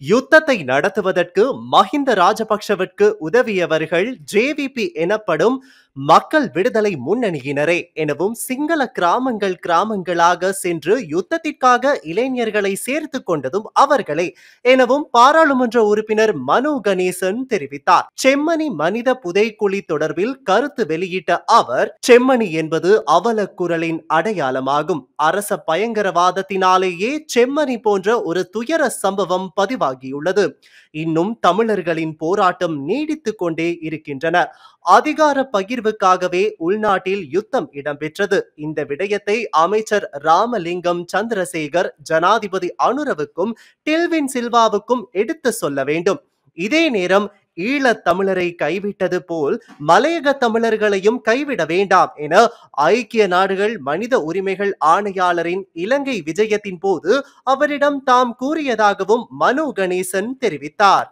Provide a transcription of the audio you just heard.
யுத்தத்தை நடத்துவதற்கு மஹிந்த ராஜபக்ஷவிற்கு உதவியவர்கள் ஜேவிபி எனப்படும் மக்கள் விடுதலை முன்னணியினரே எனவும் சிங்கள கிராமங்களாக சென்று யுத்தத்திற்காக இளைஞர்களை சேர்த்து கொண்டதும் அவர்களே எனவும் பாராளுமன்ற உறுப்பினர் மனோ கணேசன் தெரிவித்தார். செம்மணி மனித புதைக்குழி தொடர்பில் கருத்து வெளியிட்ட அவர், செம்மணி என்பது அவலக்குரலின் அடையாளமாகும். அரச பயங்கரவாதத்தினாலேயே செம்மணி போன்ற ஒரு துயர சம்பவம் பதிவாகியுள்ளது. இன்னும் தமிழர்களின் போராட்டம் நீடித்துக் கொண்டே இருக்கின்றன. அதிகார பகிர்வுக்காகவே உள்நாட்டில் யுத்தம் இடம்பெற்றது. இந்த விடயத்தை அமைச்சர் ராமலிங்கம் சந்திரசேகர் ஜனாதிபதி அனுரவுக்கும் டில்வின் சில்வாவுக்கும் எடுத்து சொல்ல வேண்டும். இதே நேரம் ஈழத் தமிழரை கைவிட்டது போல் மலையக தமிழர்களையும் கைவிட வேண்டாம் என ஐக்கிய நாடுகள் மனித உரிமைகள் ஆணையாளரின் இலங்கை விஜயத்தின் போது அவரிடம் தாம் கூறியதாகவும் மனோ கணேசன் தெரிவித்தார்.